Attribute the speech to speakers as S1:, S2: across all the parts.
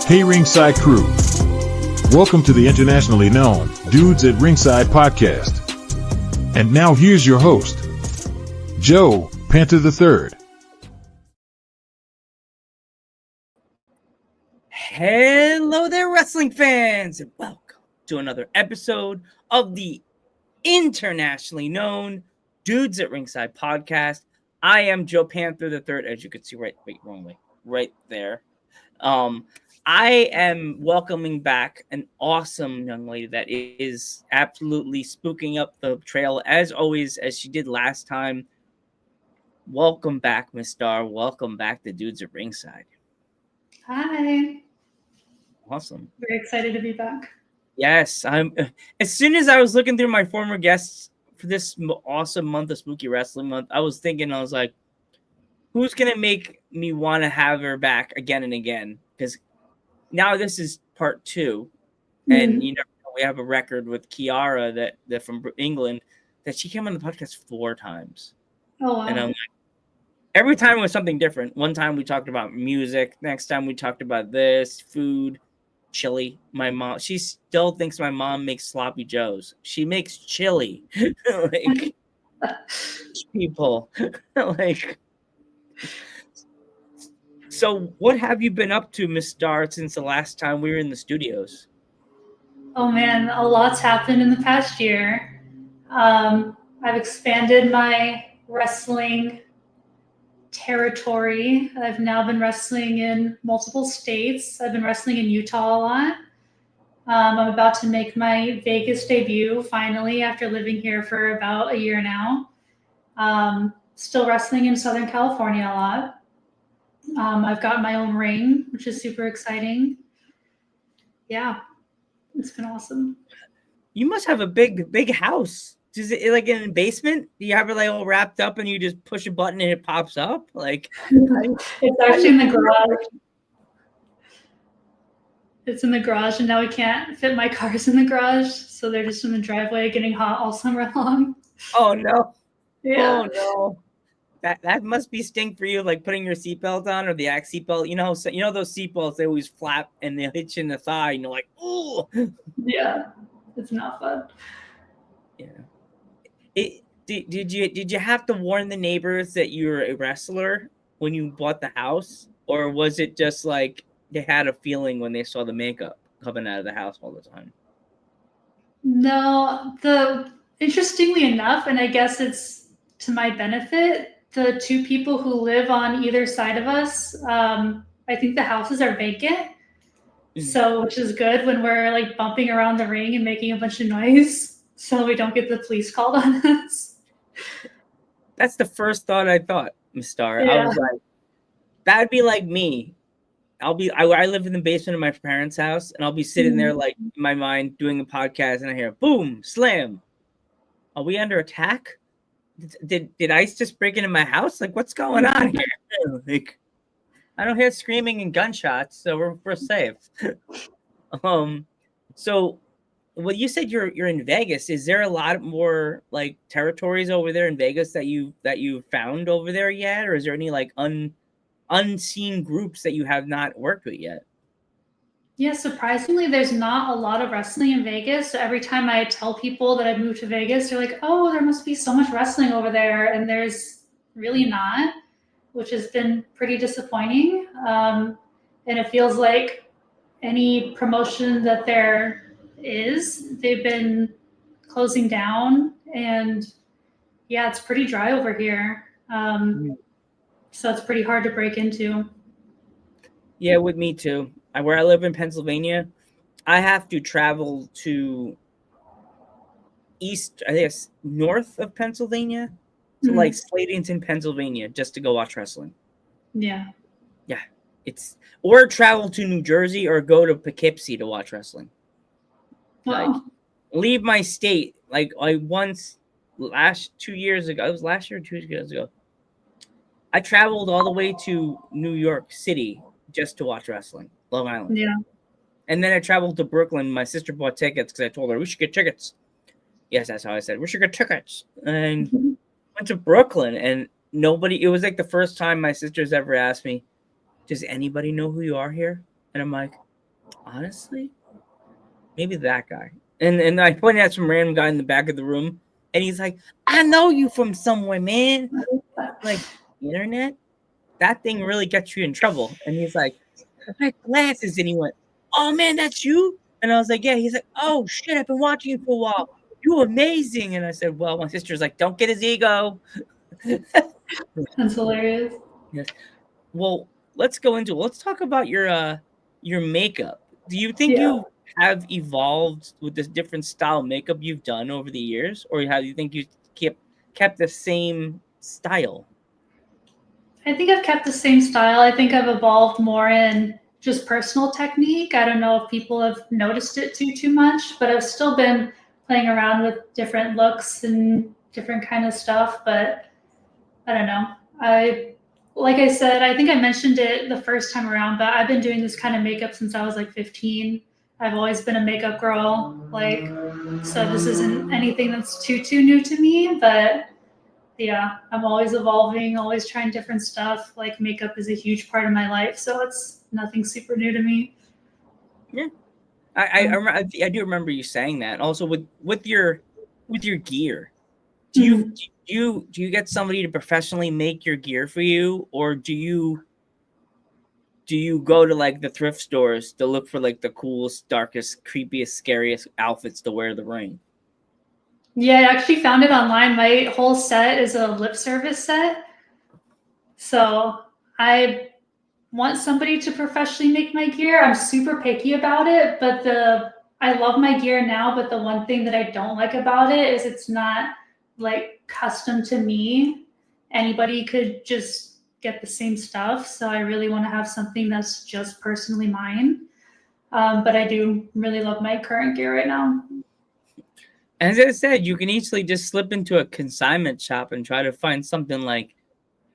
S1: Hey Ringside crew, welcome to the internationally known Dudes at Ringside podcast. And now here's your host, Joe Panther III.
S2: Hello there, wrestling fans, and welcome to another episode of the internationally known Dudes at Ringside podcast. I am Joe Panther III, as you can see right there. I am welcoming back an awesome young lady that is absolutely spooking up the trail as always, as she did last time. Welcome back, Miss Starr. Welcome back to Dudes at Ringside.
S3: Hi.
S2: Awesome.
S3: Very excited to be back.
S2: Yes, I'm. As soon as I was looking through my former guests for this awesome month of Spooky Wrestling Month, I was like, who's gonna make me want to have her back again and again? Because now this is part 2, and you know we have a record with Kiara that from England that she came on the podcast 4 times.
S3: Oh wow!
S2: And I'm like, every time it was something different. One time we talked about music. Next time we talked about this food, chili. My mom, she still thinks my mom makes sloppy joes. She makes chili, like people, like. So what have you been up to, Miss Starr, since the last time we were in the studios?
S3: Oh man, a lot's happened in the past year. I've expanded my wrestling territory. I've now been wrestling in multiple states. I've been wrestling in Utah a lot. I'm about to make my Vegas debut finally after living here for about a year now. Still wrestling in Southern California a lot. I've got my own ring, which is super exciting. Yeah, it's been awesome.
S2: You must have a big house. Is it like in a basement? Do you have it like all wrapped up and you just push a button and it pops up? Like
S3: it's actually in the garage. It's in the garage, and now we can't fit my cars in the garage, so they're just in the driveway getting hot all summer long.
S2: Oh no!
S3: Yeah.
S2: Oh no! That must be stink for you, like putting your seatbelt on or the Axe seatbelt. You know those seatbelts, they always flap and they hit you in the thigh, and you're like, oh.
S3: Yeah, it's not fun.
S2: Yeah. Did you have to warn the neighbors that you're a wrestler when you bought the house, or was it just like they had a feeling when they saw the makeup coming out of the house all the time?
S3: No, interestingly enough, and I guess it's to my benefit, the 2 people who live on either side of us, I think the houses are vacant. So, which is good when we're like bumping around the ring and making a bunch of noise, so we don't get the police called on us.
S2: That's the first thought I thought, Miss Starr.
S3: Yeah.
S2: I was like, that'd be like me. I live in the basement of my parents' house, and I'll be sitting there like in my mind doing a podcast, and I hear boom, slam. Are we under attack? Did ICE just break into my house? Like, what's going on here? Like, I don't hear screaming and gunshots, so we're safe. So, well, you said you're in Vegas. Is there a lot more like territories over there in Vegas that you found over there yet, or is there any like unseen groups that you have not worked with yet?
S3: Yeah, surprisingly, there's not a lot of wrestling in Vegas. So every time I tell people that I've moved to Vegas, they're like, oh, there must be so much wrestling over there. And there's really not, which has been pretty disappointing. And it feels like any promotion that there is, they've been closing down. And yeah, it's pretty dry over here. So it's pretty hard to break into.
S2: Yeah, with me too. Where I live in Pennsylvania, I have to travel to north of Pennsylvania, to like Slatington, Pennsylvania, just to go watch wrestling.
S3: Yeah.
S2: It's or travel to New Jersey or go to Poughkeepsie to watch wrestling. Like,
S3: Wow.
S2: leave my state. Like I once 2 years ago, it was last year or 2 years ago. I traveled all the way to New York City just to watch wrestling, Long Island.
S3: Yeah.
S2: And then I traveled to Brooklyn. My sister bought tickets because I told her we should get tickets. Yes, that's how I said we should get tickets. And went to Brooklyn, and nobody. It was like the first time my sister's ever asked me, "Does anybody know who you are here?" And I'm like, honestly, maybe that guy. And I pointed at some random guy in the back of the room, and he's like, "I know you from somewhere, man." Like, internet, that thing really gets you in trouble. And he's like, "I got glasses," and he went, "Oh man, that's you?" And I was like, "Yeah." He's like, "Oh shit, I've been watching you for a while. You're amazing." And I said, "Well, my sister's like, don't get his ego."
S3: That's hilarious.
S2: Yes. Well, let's go into it. Let's talk about your makeup. Do you think
S3: Yeah.
S2: you have evolved with this different style makeup you've done over the years, or how do you think you kept the same style?
S3: I think I've kept the same style. I think I've evolved more in just personal technique. I don't know if people have noticed it too much, but I've still been playing around with different looks and different kind of stuff. But I don't know. Like I said, I think I mentioned it the first time around, but I've been doing this kind of makeup since I was like 15. I've always been a makeup girl, like, so this isn't anything that's too new to me, but yeah, I'm always evolving, always trying different stuff. Like makeup is a huge part of my life, so it's nothing super new to me.
S2: Yeah, I do remember you saying that. Also, with your gear,
S3: Mhm.
S2: do you get somebody to professionally make your gear for you, or do you go to like the thrift stores to look for like the coolest, darkest, creepiest, scariest outfits to wear the ring?
S3: Yeah, I actually found it online. My whole set is a lip service set. So I want somebody to professionally make my gear. I'm super picky about it, but I love my gear now, but the one thing that I don't like about it is it's not like custom to me. Anybody could just get the same stuff. So I really want to have something that's just personally mine. But I do really love my current gear right now.
S2: As I said, you can easily just slip into a consignment shop and try to find something like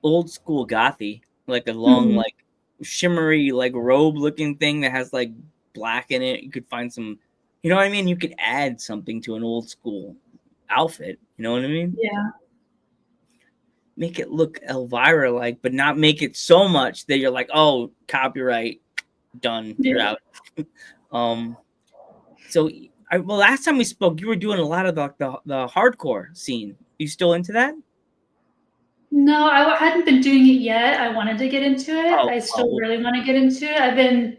S2: old school gothy, like a long,
S3: Mhm.
S2: like shimmery, like robe looking thing that has like black in it. You could find some, you know what I mean? You could add something to an old school outfit. You know what I mean?
S3: Yeah.
S2: Make it look Elvira like, but not make it so much that you're like, oh, copyright, done, you're
S3: Yeah.
S2: out. um, so well, last time we spoke, you were doing a lot of the hardcore scene. You still into that?
S3: No, I hadn't been doing it yet. I wanted to get into it. I still
S2: Well,
S3: really want to get into it. I've been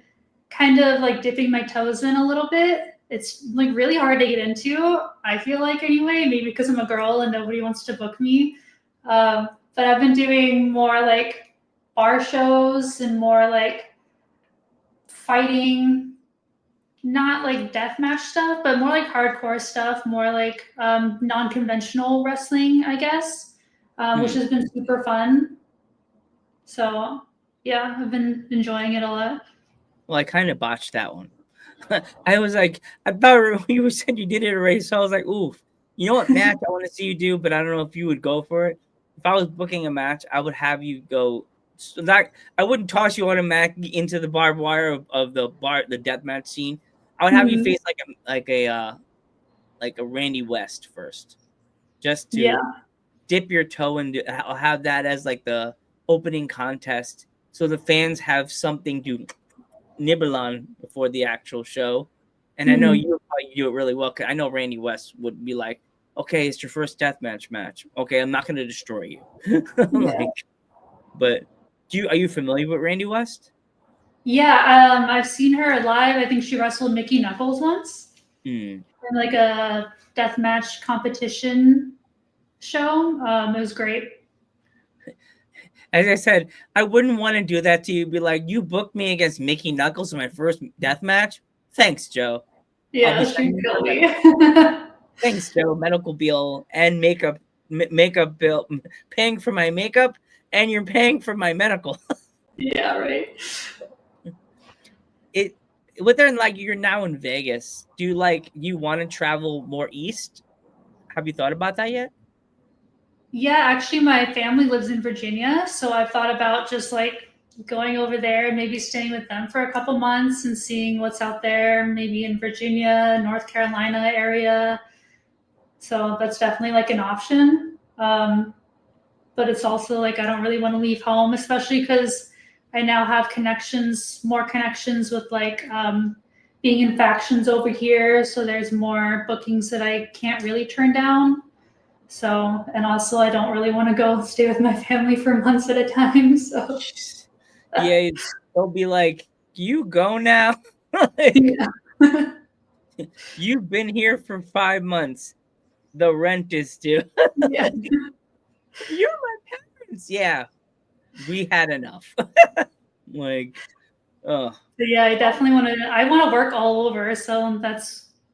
S3: kind of like dipping my toes in a little bit. It's like really hard to get into, I feel like, anyway, maybe because I'm a girl and nobody wants to book me. But I've been doing more like bar shows and more like fighting, not like deathmatch stuff, but more like hardcore stuff, more like non-conventional wrestling, I guess, which has been super fun. So yeah, I've been enjoying it a lot.
S2: well, I kind of botched that one. I was like, I thought you said you did it already, so I was like, oof. You know what match I want to see you do, but I don't know if you would go for it. If I was booking a match, I would have you go. So that I wouldn't toss you automatically into the barbed wire of the death match scene. I would have you
S3: Mhm.
S2: face like a Randy West first, just
S3: Yeah,
S2: to dip your toe and I'll have that as like the opening contest, so the fans have something to nibble on before the actual show. And I know
S3: Mhm.
S2: you would probably do it really well. 'Cause I know Randy West would be like, "Okay, it's your first deathmatch match. Okay, I'm not going to destroy you."
S3: Yeah.
S2: Like, but are you familiar with Randy West?
S3: Yeah. I've seen her live. I think she wrestled Mickey Knuckles once
S2: Hmm.
S3: in like a deathmatch competition show. It was great.
S2: As I said, I wouldn't want to do that to you. Be like, you booked me against Mickey Knuckles in my first death match. Thanks, Joe. I'll be
S3: Yeah, she
S2: sending you
S3: killed
S2: my
S3: me.
S2: thanks, Joe. Medical bill and makeup bill, paying for my makeup, and you're paying for my medical.
S3: Yeah, right.
S2: within like you're now in Vegas, do you want to travel more east? Have you thought about that yet?
S3: Yeah, actually, my family lives in Virginia, so I've thought about just like going over there and maybe staying with them for a couple months and seeing what's out there, maybe in Virginia, North Carolina area. So that's definitely like an option. But it's also like I don't really want to leave home, especially because I now have more connections with like being in factions over here. So there's more bookings that I can't really turn down. So, and also I don't really want to go stay with my family for months at a time. So,
S2: Yeah, they'll be like, you go now. Like,
S3: yeah.
S2: you've been here for 5 months. The rent is due.
S3: Yeah.
S2: You're my parents. Yeah, we had enough. Like, oh,
S3: So yeah, I want to work all over. So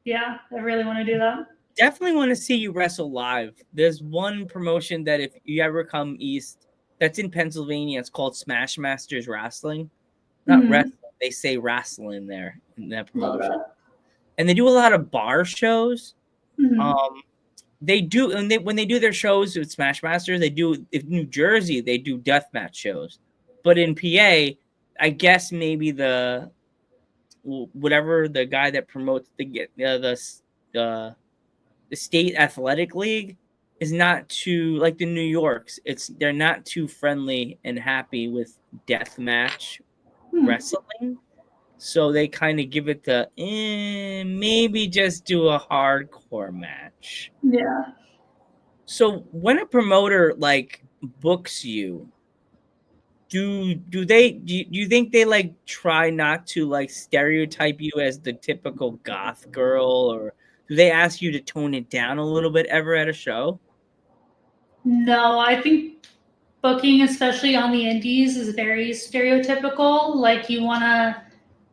S3: yeah, I really want to do that.
S2: definitely want to see you wrestle live. There's one promotion that if you ever come east, that's in Pennsylvania. It's called Smash Masters Wrestling. Not
S3: Mm-hmm.
S2: wrestling. They say wrestling there in that
S3: Love
S2: promotion.
S3: that.
S2: And they do a lot of bar shows.
S3: Mm-hmm.
S2: They do, and when they do their shows with Smash Masters, they do in New Jersey, they do deathmatch shows. But in PA, I guess maybe whatever the guy that promotes the state athletic league is not too like the New Yorks. They're not too friendly and happy with deathmatch wrestling. So they kind of give it the maybe just do a hardcore match.
S3: Yeah.
S2: So when a promoter like books you, do you think they like try not to like stereotype you as the typical goth girl, or do they ask you to tone it down a little bit ever at a show?
S3: No, I think booking, especially on the indies, is very stereotypical. Like you want to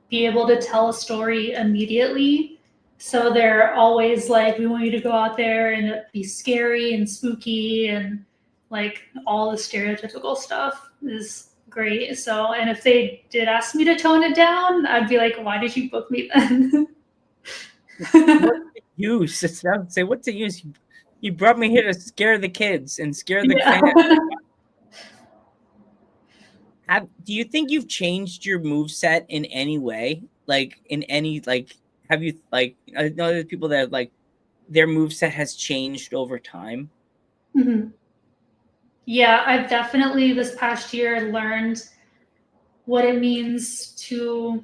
S3: be able to tell a story immediately. So they're always like, we want you to go out there and be scary and spooky and like all the stereotypical stuff is great. So, and if they did ask me to tone it down, I'd be like, why did you book me then?
S2: What's the use? Say what's the use? You brought me here to scare the kids and scare the
S3: Yeah.
S2: fans. Do you think you've changed your move set in any way? Like in any like have you like I know there's people that like their move set has changed over time.
S3: Mhm. Yeah, I've definitely this past year learned what it means to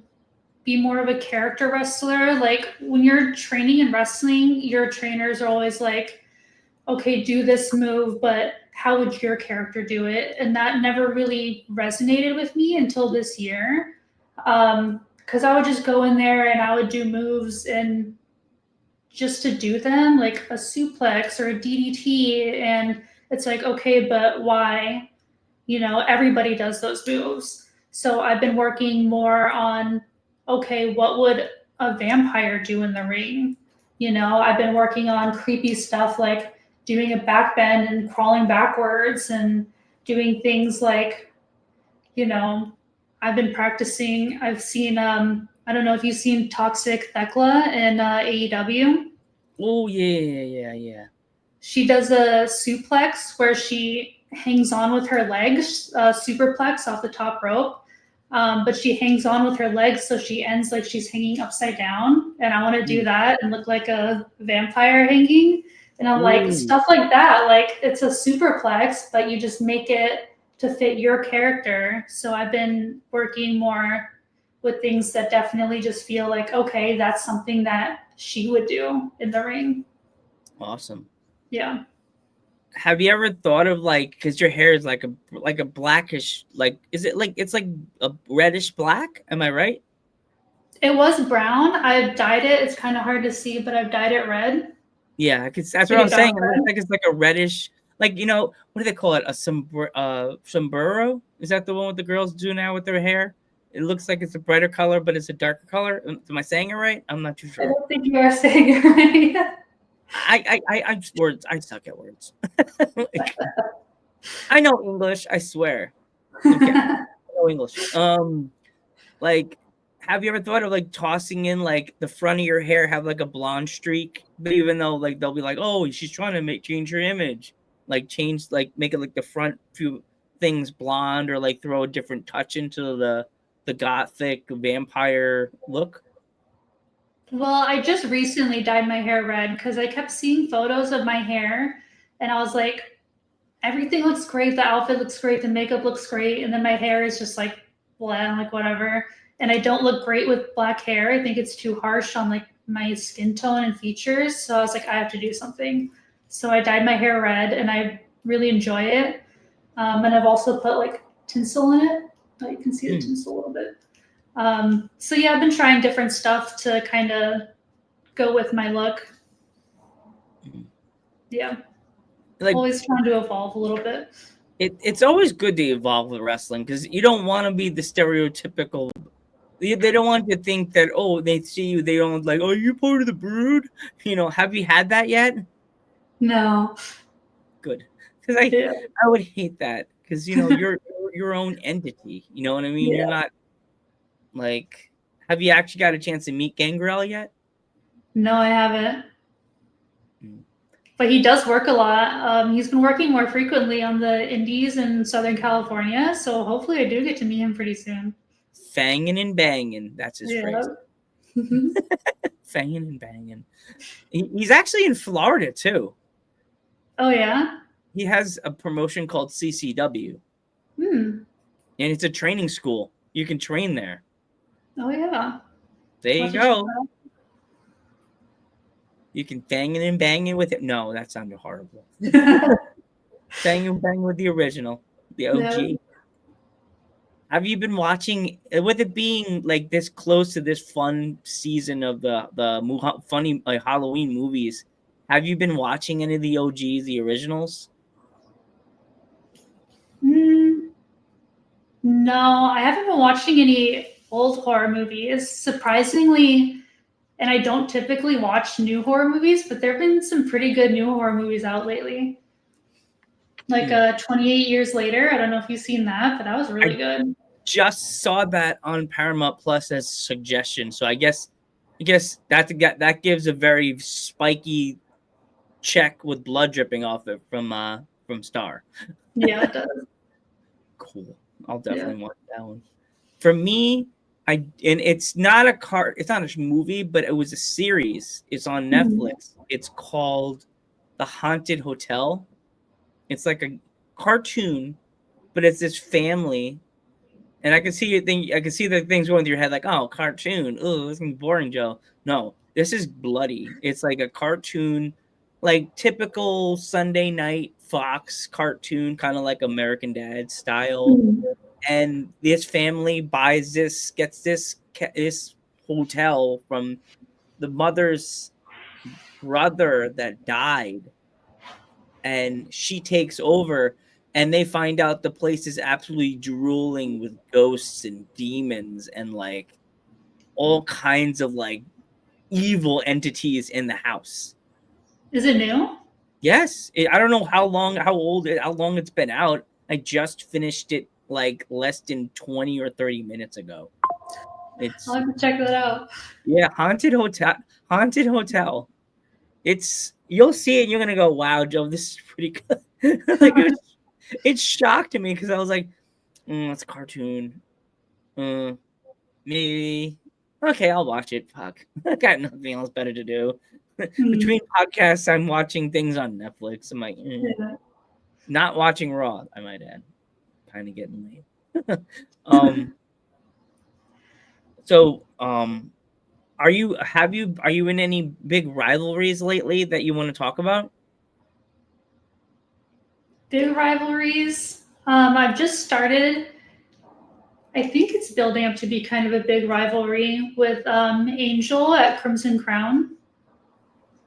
S3: be more of a character wrestler. Like when you're training in wrestling, your trainers are always like, okay, do this move, but how would your character do it? And that never really resonated with me until this year. Because I would just go in there and I would do moves and just to do them, like a suplex or a DDT. And it's like, okay, but why? Everybody does those moves. So I've been working more on, okay, what would a vampire do in the ring? I've been working on creepy stuff like doing a back bend and crawling backwards and doing things like, you know, I've been practicing. I've seen, I don't know if you've seen Toxic Thekla in AEW.
S2: Oh yeah.
S3: She does a suplex where she hangs on with her legs, superplex off the top rope. But she hangs on with her legs so she ends like she's hanging upside down. And I want to do that and look like a vampire hanging. And I'm like,
S2: Ooh.
S3: stuff like that. Like it's a superplex, but you just make it to fit your character. So I've been working more with things that definitely just feel like, okay, that's something that she would do in the ring.
S2: Awesome.
S3: Yeah.
S2: Have you ever thought of like because your hair is like a blackish like is it like it's like a reddish black? Am I right?
S3: It was brown. I've dyed it. It's kind of hard to see, but I've dyed it red.
S2: Yeah, that's what
S3: Like
S2: I'm
S3: a dark
S2: saying. It looks
S3: red.
S2: like it's like a reddish, like what do they call it? A sombrero? Is that the one with the girls do now with their hair? It looks like it's a brighter color, but it's a darker color. Am I saying it right? I'm not too
S3: I
S2: sure.
S3: don't think you are saying it right.
S2: I just words. I suck at words. Like, I know English. I swear. Okay, I know English. Like, have you ever thought of like tossing in like the front of your hair have like a blonde streak? But even though like they'll be like, oh, she's trying to change her image, like change like make it like the front few things blonde, or like throw a different touch into the gothic vampire look.
S3: Well, I just recently dyed my hair red because I kept seeing photos of my hair and I was like, everything looks great, the outfit looks great, the makeup looks great, and then my hair is just like bland, like whatever. And I don't look great with black hair. I think it's too harsh on like my skin tone and features. So I was like, I have to do something. So I dyed my hair red and I really enjoy it. And I've also put like tinsel in it. Oh, you can see the tinsel a little bit. So yeah, I've been trying different stuff to kind of go with my look. Yeah. Like, always trying to evolve a little bit.
S2: It's always good to evolve with wrestling because you don't want to be the stereotypical. They don't want to think that, oh, they see you, they don't like, oh, you're part of the Brood. You know, have you had that yet?
S3: No.
S2: Good. Because I would hate that because, you know, you're your own entity. You know what I mean? Yeah. You're not like, have you actually got a chance to meet Gangrel yet?
S3: No, I haven't. But he does work a lot. He's been working more frequently on the indies in Southern California. So hopefully I do get to meet him pretty soon.
S2: Fangin' and bangin'. That's his phrase. Fangin' and bangin'. He's actually in Florida, too.
S3: Oh, yeah?
S2: He has a promotion called CCW. And it's a training school. You can train there.
S3: Oh, yeah.
S2: There you go. You can bangin' and bangin' with it. No, that sounded horrible. Bangin' and bangin' with the original, the OG. Yeah. Have you been watching, with it being like this close to this fun season of the funny Halloween movies, have you been watching any of the OGs, the originals?
S3: No, I haven't been watching any old horror movies. Surprisingly, and I don't typically watch new horror movies, but there have been some pretty good new horror movies out lately. Like 28 Years Later. I don't know if you've seen that, but that was really good.
S2: Just saw that on Paramount Plus as a suggestion. So I guess that gives a very spiky check with blood dripping off it from Starr.
S3: Yeah, it does.
S2: Cool. I'll definitely watch that one. For me, it's not a movie, but it was a series. It's on Netflix. It's called The Haunted Hotel. It's like a cartoon, but it's this family. And I can see the things going through your head like, oh, cartoon. Oh, this is boring, Joe. No, this is bloody. It's like a cartoon, like typical Sunday night Fox cartoon, kind of like American Dad style. And this family gets this hotel from the mother's brother that died. And she takes over. And they find out the place is absolutely drooling with ghosts and demons and like all kinds of like evil entities in the house.
S3: Is it new?
S2: Yes. I don't know how long it's been out. I just finished it like less than 20 or 30 minutes ago.
S3: I'll have to check that out.
S2: Yeah, Haunted Hotel. You'll see it and you're gonna go, wow, Joe, this is pretty good. Like it shocked me because I was like, it's a cartoon. Maybe. Okay, I'll watch it. Fuck. I got nothing else better to do. Between podcasts, I'm watching things on Netflix. I'm like, not watching Raw, I might add. Kind of getting late. Are you in any big rivalries lately that you want to talk about?
S3: Big rivalries. I've just started. I think it's building up to be kind of a big rivalry with Angel at Crimson Crown.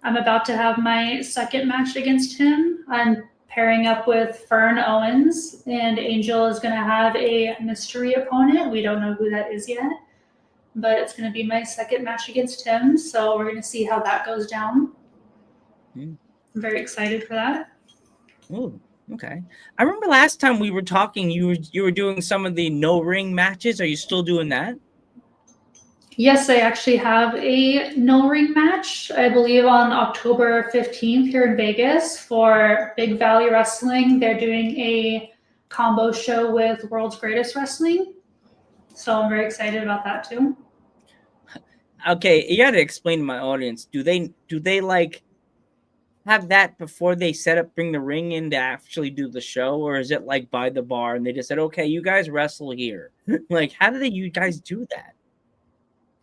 S3: I'm about to have my second match against him. I'm pairing up with Fern Owens, and Angel is going to have a mystery opponent. We don't know who that is yet, but it's going to be my second match against him. So we're going to see how that goes down. I'm very excited for that.
S2: Oh. Okay. I remember last time we were talking, you were doing some of the no ring matches. Are you still doing that?
S3: Yes, I actually have a no ring match, I believe on October 15th here in Vegas for Big Valley Wrestling. They're doing a combo show with World's Greatest Wrestling. So I'm very excited about that too.
S2: Okay, you got to explain to my audience. Do they like have that before they bring the ring in to actually do the show, or is it like by the bar and they just said, okay, you guys wrestle here? Like, how do you guys do that?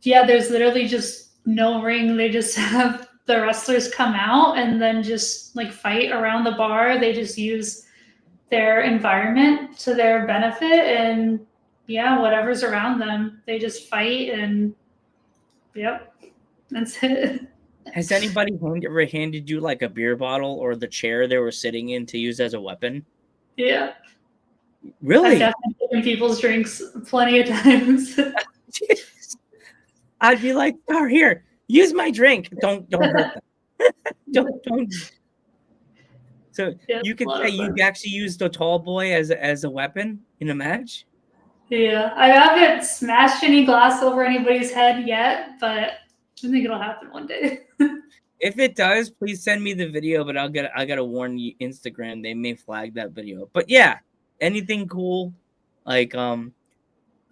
S3: Yeah, there's literally just no ring. They just have the wrestlers come out and then just like fight around the bar. They just use their environment to their benefit, and yeah, whatever's around them, they just fight, and yep, that's it.
S2: Has anybody ever handed you like a beer bottle or the chair they were sitting in to use as a weapon?
S3: Yeah, I've
S2: Really?
S3: definitely taken people's drinks plenty of times.
S2: I'd be like, oh, here, use my drink. Don't hurt them. don't. So
S3: Yeah,
S2: you
S3: a
S2: could
S3: lot
S2: say
S3: of
S2: you
S3: fun.
S2: actually used the tall boy as a weapon in a match?
S3: Yeah, I haven't smashed any glass over anybody's head yet, but I think it'll happen one day.
S2: If it does, please send me the video, but I gotta warn you, Instagram, they may flag that video. But yeah, anything cool? Like oh,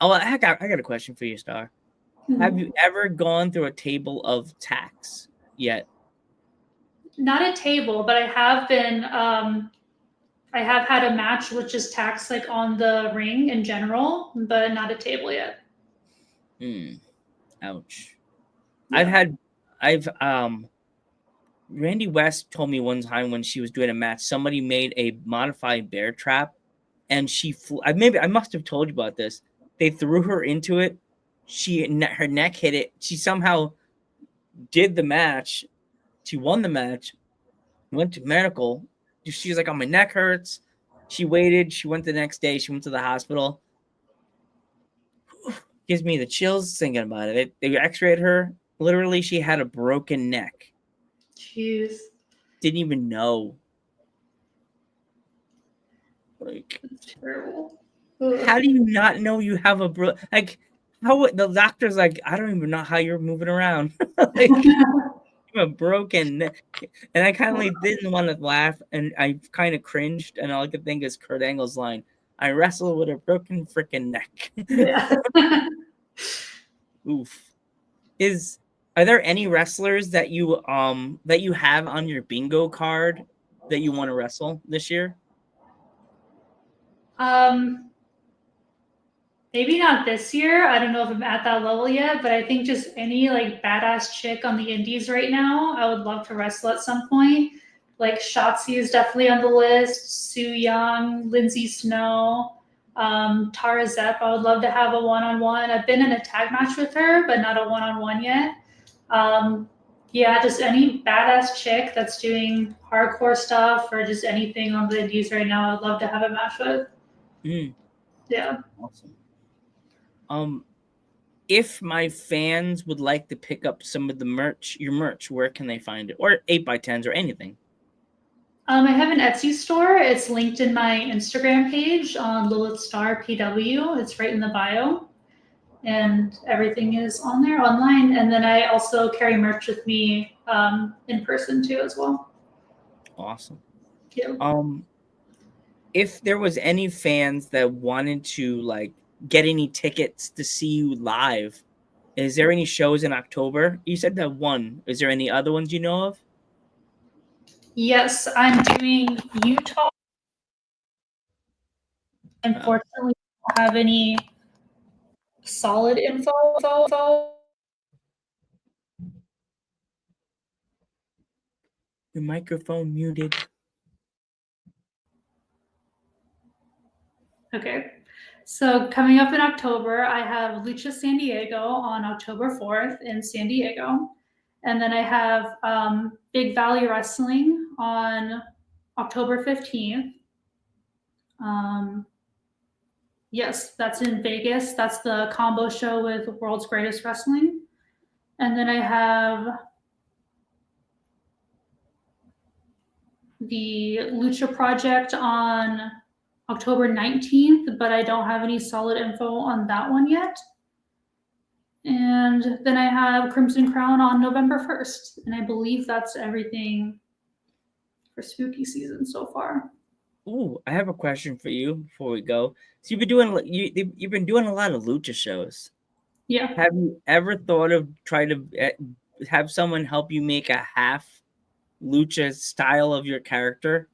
S2: I got a question for you, Star. Have you ever gone through a table of tacks yet?
S3: Not a table, but I have been. I have had a match with just tacks like on the ring in general, but not a table yet.
S2: Ouch.
S3: Yeah.
S2: I've Randy West told me one time when she was doing a match, somebody made a modified bear trap, and she flew. I must have told you about this. They threw her into it. Her neck hit it. She somehow did the match. She won the match. Went to medical. She was like, "Oh, my neck hurts." She waited. She went the next day. She went to the hospital. Gives me the chills thinking about it. They X-rayed her. Literally, she had a broken neck.
S3: Jeez.
S2: Didn't even know. Like,
S3: That's terrible.
S2: how do you not know you have like? How the doctor's like? I don't even know how you're moving around. Like, you have a broken neck. And I kind of like didn't want to laugh, and I kind of cringed, and all I could think is Kurt Angle's line: "I wrestle with a broken freaking neck."
S3: Yeah.
S2: Oof. Are there any wrestlers that you have on your bingo card that you want to wrestle this year?
S3: um, Maybe not this year. I don't know if I'm at that level yet, but I think just any like badass chick on the indies right now, I would love to wrestle at some point. Like Shotzi is definitely on the list. Sue Young, Lindsay Snow, Tara Zepp. I would love to have a one-on-one. I've been in a tag match with her, but not a one-on-one yet. Yeah, just any badass chick that's doing hardcore stuff or just anything on the indies right now, I'd love to have a match with. Yeah.
S2: Awesome. If my fans would like to pick up some of your merch, where can they find it? Or 8x10s or anything?
S3: I have an Etsy store. It's linked in my Instagram page on Lilith Starr PW. It's right in the bio. And everything is on there online. And then I also carry merch with me in person too as well.
S2: Awesome.
S3: Yeah.
S2: If there was any fans that wanted to like get any tickets to see you live, is there any shows in October? You said that one. Is there any other ones you know of?
S3: Yes, I'm doing Utah. Unfortunately, I don't have any solid info.
S2: Your microphone muted.
S3: Okay. So coming up in October, I have Lucha San Diego on October 4th in San Diego. And then I have Big Valley Wrestling on October 15th. Yes, that's in Vegas. That's the combo show with World's Greatest Wrestling. And then I have the Lucha Project on October 19th, but I don't have any solid info on that one yet. And then I have Crimson Crown on November 1st. And I believe that's everything for spooky season so far.
S2: Ooh, I have a question for you before we go. So you've been doing a lot of lucha shows.
S3: Yeah.
S2: Have you ever thought of trying to have someone help you make a half lucha style of your character?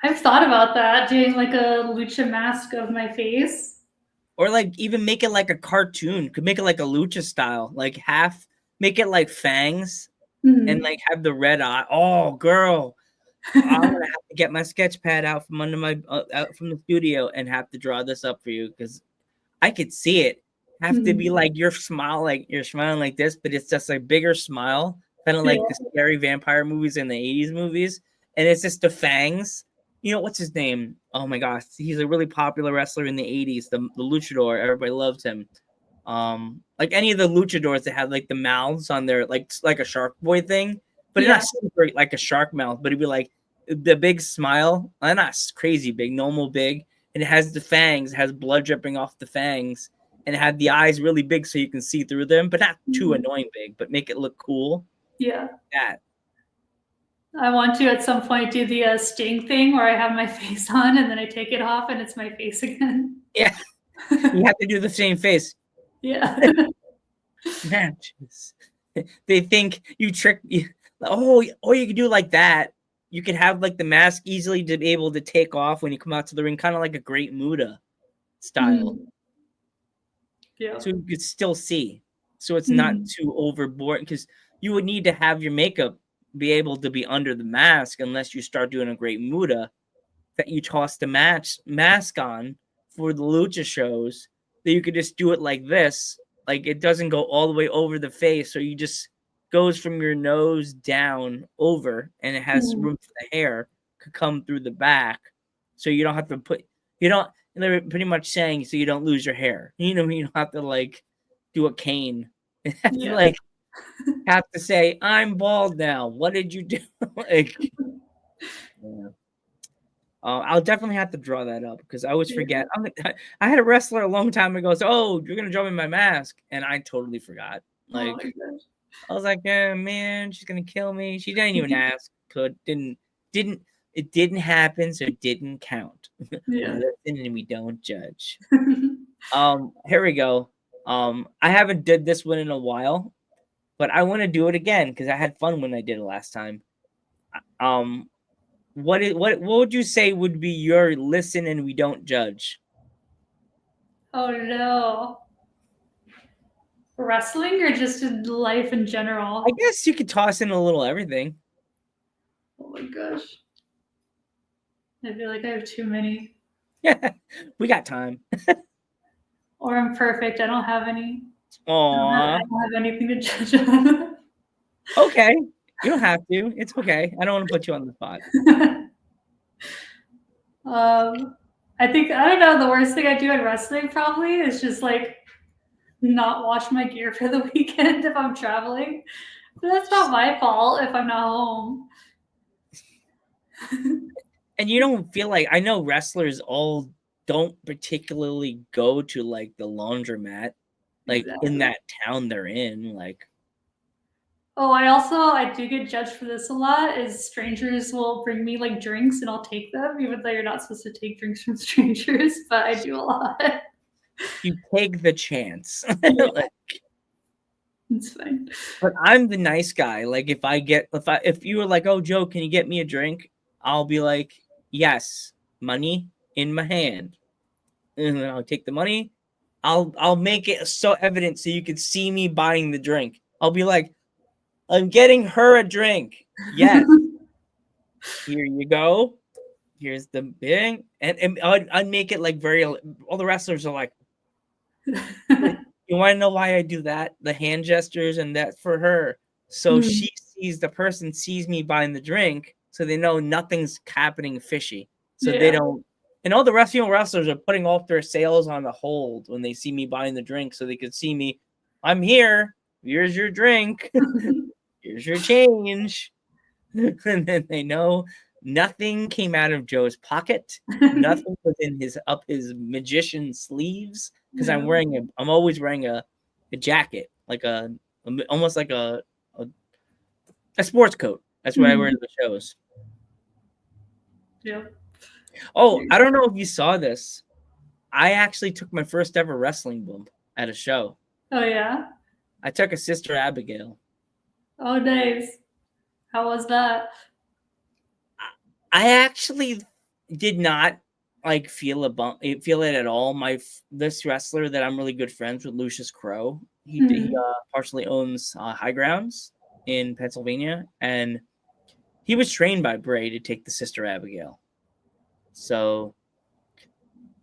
S3: I've thought about that, doing like a lucha mask of my face.
S2: Or like even make it like a cartoon. Could make it like a lucha style, like half. Make it like fangs and like have the red eye. Oh, girl, I'm gonna have to get my sketch pad out from under my out from the studio and have to draw this up for you because I could see it. Have to be like your smile, like you're smiling like this, but it's just a bigger smile, kind of like the scary vampire movies in the 80s movies, and it's just the fangs. You know, what's his name? Oh my gosh, he's a really popular wrestler in the 80s, the luchador. Everybody loved him. Like any of the luchadors that had like the mouths on their like a shark boy thing, but not super like a shark mouth, but it'd be like the big smile, not crazy big, normal big, and it has the fangs, it has blood dripping off the fangs, and it had the eyes really big so you can see through them, but not too annoying big, but make it look cool.
S3: Yeah.
S2: That.
S3: I want to at some point do the Sting thing where I have my face on and then I take it off and it's my face again.
S2: Yeah. You have to do the same face.
S3: Yeah.
S2: Man, they think you trick. Oh, you can do like that. You can have like the mask easily to be able to take off when you come out to the ring, kind of like a Great Muta style.
S3: Yeah.
S2: So you could still see. So it's not too overboard because you would need to have your makeup be able to be under the mask unless you start doing a Great Muta that you toss the mask on for the lucha shows. That you could just do it like this. Like it doesn't go all the way over the face, so you just goes from your nose down over, and it has room for the hair could come through the back, so you don't have to they're pretty much saying so you don't lose your hair. You know, you don't have to like do a cane. Like have to say I'm bald now. What did you do? Like, yeah. I'll definitely have to draw that up because I always forget. I had a wrestler a long time ago say, "Oh, you're gonna draw me my mask," and I totally forgot. Like, I was like, "Man, she's gonna kill me." She didn't even ask. Didn't. It didn't happen, so it didn't count. We listen and we don't judge. Here we go. I haven't did this one in a while, but I want to do it again because I had fun when I did it last time. What would you say would be your listen and we don't judge?
S3: Oh no. Wrestling or just in life in general?
S2: I guess you could toss in a little everything.
S3: Oh my gosh. I feel like I have too many.
S2: We got time.
S3: Or I'm perfect. I don't have any.
S2: Aww.
S3: I don't have anything to judge on.
S2: Okay. You don't have to. It's okay. I don't want to put you on the spot.
S3: I think, I don't know, the worst thing I do in wrestling probably is just like not wash my gear for the weekend if I'm traveling. But that's not my fault if I'm not home.
S2: And you don't feel like, I know wrestlers all don't particularly go to like the laundromat, like in that town they're in, like.
S3: Oh, I do get judged for this a lot, is strangers will bring me like drinks and I'll take them, even though you're not supposed to take drinks from strangers, but I do a lot.
S2: You take the chance.
S3: Like, it's fine.
S2: But I'm the nice guy. Like if you were like, "Oh, Joe, can you get me a drink?" I'll be like, "Yes, money in my hand." And then I'll take the money. I'll make it so evident so you can see me buying the drink. I'll be like, "I'm getting her a drink." Yes. Here you go. Here's the thing. And I'd make it like all the wrestlers are like, you want to know why I do that? The hand gestures and that for her. So she sees, the person sees me buying the drink, so they know nothing's happening fishy. So they don't, and all the wrestlers are putting off their sales on the hold when they see me buying the drink, so they could see me. I'm here. Here's your drink. Here's your change. And then they know nothing came out of Joe's pocket. Nothing was in his magician sleeves, because I'm always wearing a jacket, like almost like a sports coat. That's what I wear to the shows.
S3: Yep.
S2: Oh, I don't know if you saw this. I actually took my first ever wrestling bump at a show.
S3: Oh yeah.
S2: I took a Sister Abigail.
S3: Oh nice. How was that?
S2: I actually did not like feel it at all. This wrestler that I'm really good friends with, Lucius Crow, he partially owns High Grounds in Pennsylvania, and he was trained by Bray to take the Sister Abigail. So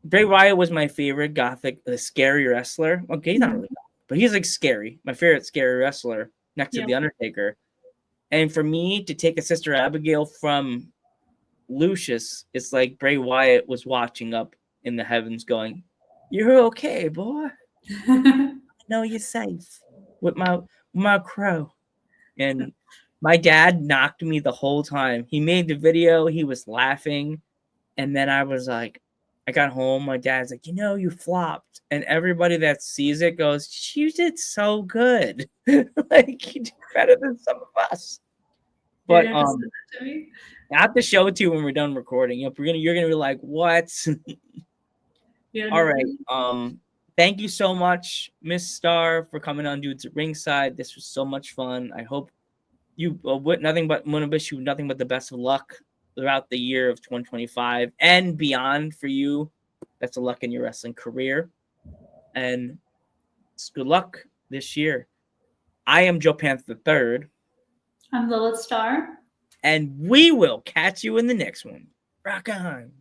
S2: Bray Wyatt was my favorite gothic, scary wrestler. Okay, he's not really gothic, but he's like scary. My favorite scary wrestler next to The Undertaker. And for me to take a Sister Abigail from Lucius, it's like Bray Wyatt was watching up in the heavens going, "You're okay, boy. I know you're safe with my crow." And my dad knocked me the whole time. He made the video, he was laughing, and then I was like, I got home, my dad's like, you flopped. And everybody that sees it goes, "You did so good." Like, you did better than some of us. But I have to show it to you when we're done recording. You're gonna be like, "What?" All right. Thank you so much, Miss Starr, for coming on Dudes at Ringside. This was so much fun. I hope you want to wish you nothing but the best of luck throughout the year of 2025 and beyond for you. Best of luck in your wrestling career, and good luck this year. I am Joe Panther III.
S3: I'm Lilith Starr.
S2: And we will catch you in the next one. Rock on.